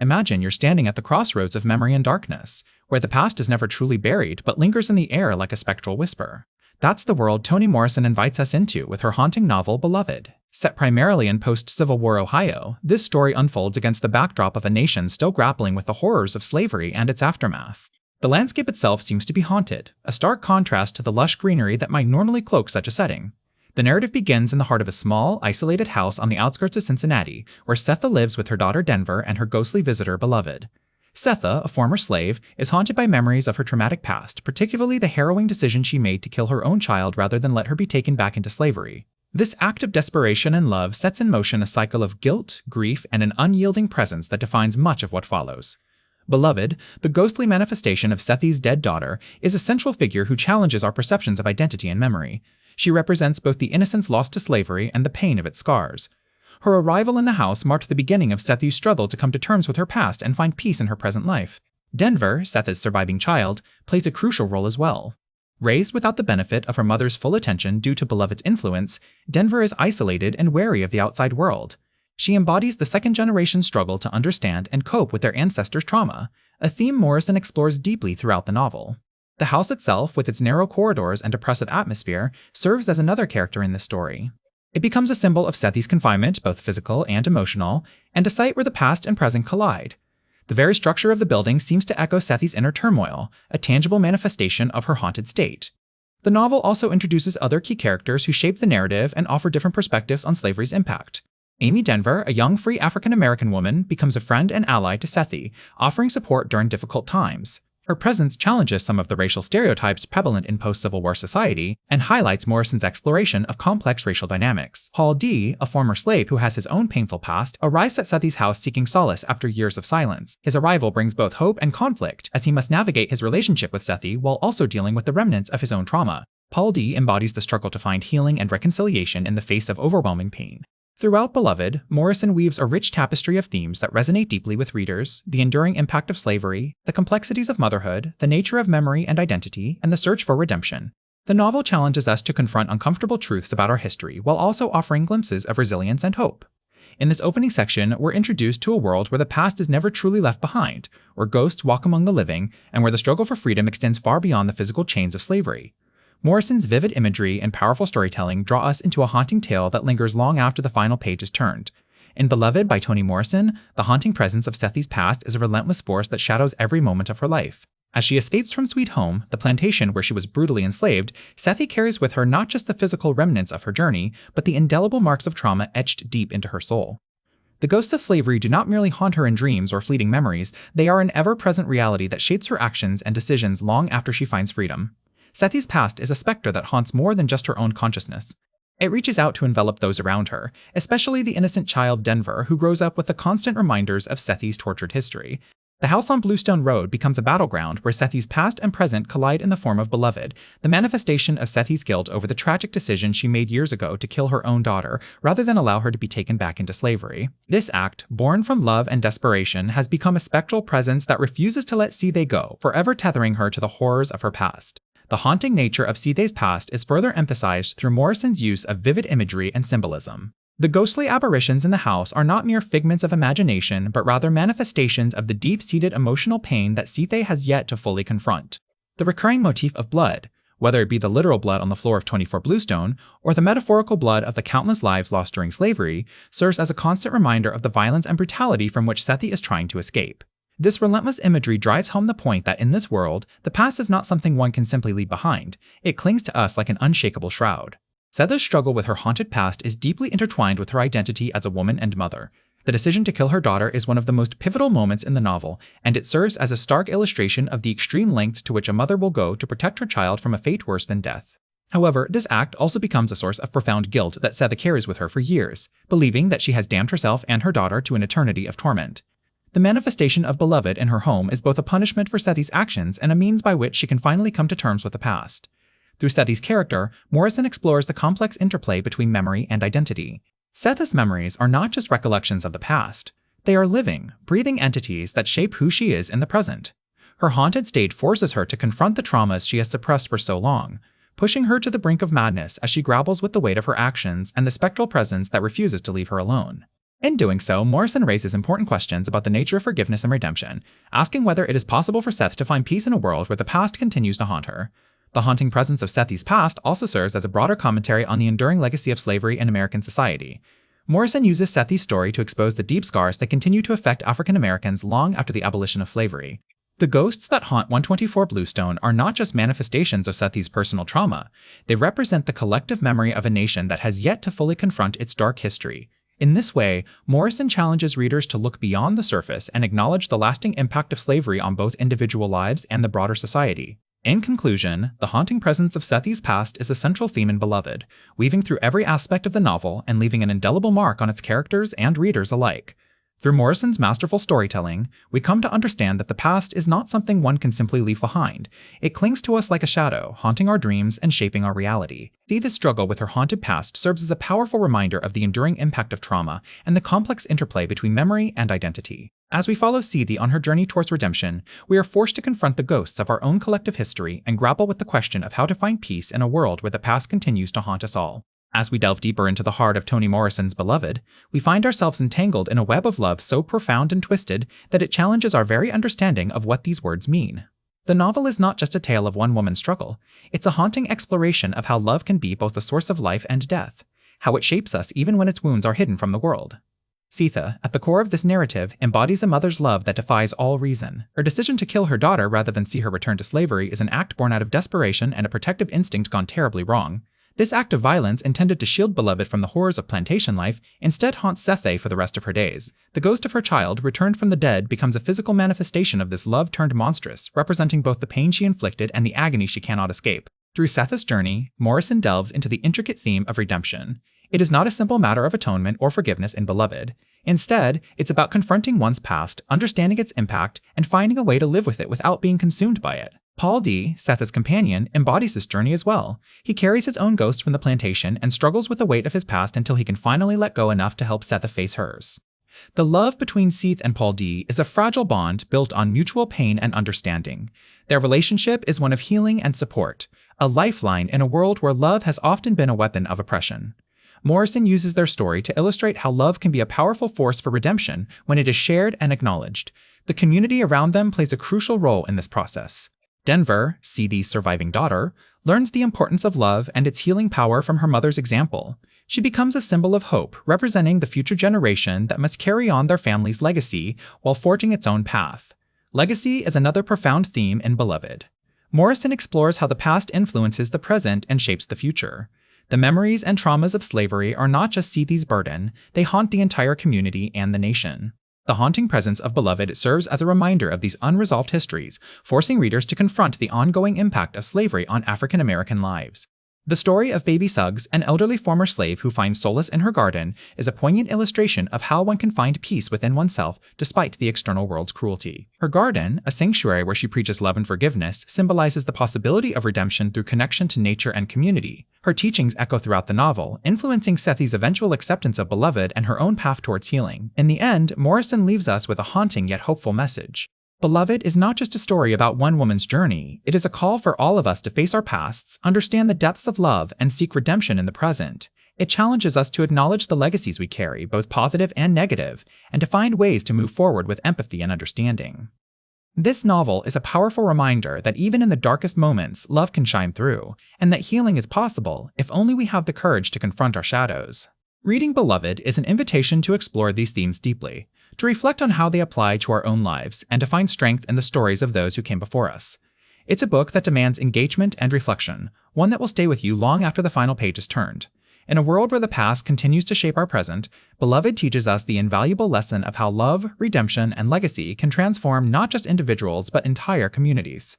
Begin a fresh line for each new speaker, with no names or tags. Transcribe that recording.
Imagine you're standing at the crossroads of memory and darkness, where the past is never truly buried but lingers in the air like a spectral whisper. That's the world Toni Morrison invites us into with her haunting novel Beloved. Set primarily in post-Civil War Ohio, this story unfolds against the backdrop of a nation still grappling with the horrors of slavery and its aftermath. The landscape itself seems to be haunted, a stark contrast to the lush greenery that might normally cloak such a setting. The narrative begins in the heart of a small, isolated house on the outskirts of Cincinnati, where Setha lives with her daughter Denver and her ghostly visitor Beloved. Setha, a former slave, is haunted by memories of her traumatic past, particularly the harrowing decision she made to kill her own child rather than let her be taken back into slavery. This act of desperation and love sets in motion a cycle of guilt, grief, and an unyielding presence that defines much of what follows. Beloved, the ghostly manifestation of Sethi's dead daughter, is a central figure who challenges our perceptions of identity and memory. She represents both the innocence lost to slavery and the pain of its scars. Her arrival in the house marked the beginning of Sethi's struggle to come to terms with her past and find peace in her present life. Denver, Setha's surviving child, plays a crucial role as well. Raised without the benefit of her mother's full attention due to Beloved's influence, Denver is isolated and wary of the outside world. She embodies the second-generation struggle to understand and cope with their ancestors' trauma, a theme Morrison explores deeply throughout the novel. The house itself, with its narrow corridors and oppressive atmosphere, serves as another character in this story. It becomes a symbol of Sethi's confinement, both physical and emotional, and a site where the past and present collide. The very structure of the building seems to echo Sethi's inner turmoil, a tangible manifestation of her haunted state. The novel also introduces other key characters who shape the narrative and offer different perspectives on slavery's impact. Amy Denver, a young free African-American woman, becomes a friend and ally to Sethi, offering support during difficult times. Her presence challenges some of the racial stereotypes prevalent in post-Civil War society and highlights Morrison's exploration of complex racial dynamics. Paul D., a former slave who has his own painful past, arrives at Sethi's house seeking solace after years of silence. His arrival brings both hope and conflict, as he must navigate his relationship with Sethi while also dealing with the remnants of his own trauma. Paul D. embodies the struggle to find healing and reconciliation in the face of overwhelming pain. Throughout Beloved, Morrison weaves a rich tapestry of themes that resonate deeply with readers: the enduring impact of slavery, the complexities of motherhood, the nature of memory and identity, and the search for redemption. The novel challenges us to confront uncomfortable truths about our history while also offering glimpses of resilience and hope. In this opening section, we're introduced to a world where the past is never truly left behind, where ghosts walk among the living, and where the struggle for freedom extends far beyond the physical chains of slavery. Morrison's vivid imagery and powerful storytelling draw us into a haunting tale that lingers long after the final page is turned. In Beloved by Toni Morrison, the haunting presence of Sethi's past is a relentless force that shadows every moment of her life. As she escapes from Sweet Home, the plantation where she was brutally enslaved, Sethi carries with her not just the physical remnants of her journey, but the indelible marks of trauma etched deep into her soul. The ghosts of slavery do not merely haunt her in dreams or fleeting memories, they are an ever-present reality that shapes her actions and decisions long after she finds freedom. Sethi's past is a specter that haunts more than just her own consciousness. It reaches out to envelop those around her, especially the innocent child Denver, who grows up with the constant reminders of Sethi's tortured history. The house on Bluestone Road becomes a battleground where Sethi's past and present collide in the form of Beloved, the manifestation of Sethi's guilt over the tragic decision she made years ago to kill her own daughter, rather than allow her to be taken back into slavery. This act, born from love and desperation, has become a spectral presence that refuses to let Sethe go, forever tethering her to the horrors of her past. The haunting nature of Sethe's past is further emphasized through Morrison's use of vivid imagery and symbolism. The ghostly apparitions in the house are not mere figments of imagination, but rather manifestations of the deep-seated emotional pain that Sethe has yet to fully confront. The recurring motif of blood, whether it be the literal blood on the floor of 24 Bluestone, or the metaphorical blood of the countless lives lost during slavery, serves as a constant reminder of the violence and brutality from which Sethi is trying to escape. This relentless imagery drives home the point that in this world, the past is not something one can simply leave behind. It clings to us like an unshakable shroud. Setha's struggle with her haunted past is deeply intertwined with her identity as a woman and mother. The decision to kill her daughter is one of the most pivotal moments in the novel, and it serves as a stark illustration of the extreme lengths to which a mother will go to protect her child from a fate worse than death. However, this act also becomes a source of profound guilt that Setha carries with her for years, believing that she has damned herself and her daughter to an eternity of torment. The manifestation of Beloved in her home is both a punishment for Sethi's actions and a means by which she can finally come to terms with the past. Through Sethi's character, Morrison explores the complex interplay between memory and identity. Setha's memories are not just recollections of the past. They are living, breathing entities that shape who she is in the present. Her haunted state forces her to confront the traumas she has suppressed for so long, pushing her to the brink of madness as she grapples with the weight of her actions and the spectral presence that refuses to leave her alone. In doing so, Morrison raises important questions about the nature of forgiveness and redemption, asking whether it is possible for Seth to find peace in a world where the past continues to haunt her. The haunting presence of Sethi's past also serves as a broader commentary on the enduring legacy of slavery in American society. Morrison uses Sethi's story to expose the deep scars that continue to affect African Americans long after the abolition of slavery. The ghosts that haunt 124 Bluestone are not just manifestations of Sethi's personal trauma, they represent the collective memory of a nation that has yet to fully confront its dark history. In this way, Morrison challenges readers to look beyond the surface and acknowledge the lasting impact of slavery on both individual lives and the broader society. In conclusion, the haunting presence of Sethi's past is a central theme in Beloved, weaving through every aspect of the novel and leaving an indelible mark on its characters and readers alike. Through Morrison's masterful storytelling, we come to understand that the past is not something one can simply leave behind. It clings to us like a shadow, haunting our dreams and shaping our reality. This struggle with her haunted past serves as a powerful reminder of the enduring impact of trauma and the complex interplay between memory and identity. As we follow Sethi on her journey towards redemption, we are forced to confront the ghosts of our own collective history and grapple with the question of how to find peace in a world where the past continues to haunt us all. As we delve deeper into the heart of Toni Morrison's Beloved, we find ourselves entangled in a web of love so profound and twisted that it challenges our very understanding of what these words mean. The novel is not just a tale of one woman's struggle, it's a haunting exploration of how love can be both a source of life and death, how it shapes us even when its wounds are hidden from the world. Sethi, at the core of this narrative, embodies a mother's love that defies all reason. Her decision to kill her daughter rather than see her return to slavery is an act born out of desperation and a protective instinct gone terribly wrong. This act of violence, intended to shield Beloved from the horrors of plantation life, instead haunts Sethi for the rest of her days. The ghost of her child, returned from the dead, becomes a physical manifestation of this love turned monstrous, representing both the pain she inflicted and the agony she cannot escape. Through Sethi's journey, Morrison delves into the intricate theme of redemption. It is not a simple matter of atonement or forgiveness in Beloved. Instead, it's about confronting one's past, understanding its impact, and finding a way to live with it without being consumed by it. Paul D., Sethi's companion, embodies this journey as well. He carries his own ghost from the plantation and struggles with the weight of his past until he can finally let go enough to help Sethi face hers. The love between Sethi and Paul D. is a fragile bond built on mutual pain and understanding. Their relationship is one of healing and support, a lifeline in a world where love has often been a weapon of oppression. Morrison uses their story to illustrate how love can be a powerful force for redemption when it is shared and acknowledged. The community around them plays a crucial role in this process. Denver, Sethi's surviving daughter, learns the importance of love and its healing power from her mother's example. She becomes a symbol of hope, representing the future generation that must carry on their family's legacy while forging its own path. Legacy is another profound theme in Beloved. Morrison explores how the past influences the present and shapes the future. The memories and traumas of slavery are not just Sethi's burden, they haunt the entire community and the nation. The haunting presence of Beloved serves as a reminder of these unresolved histories, forcing readers to confront the ongoing impact of slavery on African American lives. The story of Baby Suggs, an elderly former slave who finds solace in her garden, is a poignant illustration of how one can find peace within oneself despite the external world's cruelty. Her garden, a sanctuary where she preaches love and forgiveness, symbolizes the possibility of redemption through connection to nature and community. Her teachings echo throughout the novel, influencing Sethi's eventual acceptance of Beloved and her own path towards healing. In the end, Morrison leaves us with a haunting yet hopeful message. Beloved is not just a story about one woman's journey, it is a call for all of us to face our pasts, understand the depths of love, and seek redemption in the present. It challenges us to acknowledge the legacies we carry, both positive and negative, and to find ways to move forward with empathy and understanding. This novel is a powerful reminder that even in the darkest moments, love can shine through, and that healing is possible if only we have the courage to confront our shadows. Reading Beloved is an invitation to explore these themes deeply, to reflect on how they apply to our own lives, and to find strength in the stories of those who came before us. It's a book that demands engagement and reflection, one that will stay with you long after the final page is turned. In a world where the past continues to shape our present, Beloved teaches us the invaluable lesson of how love, redemption, and legacy can transform not just individuals but entire communities.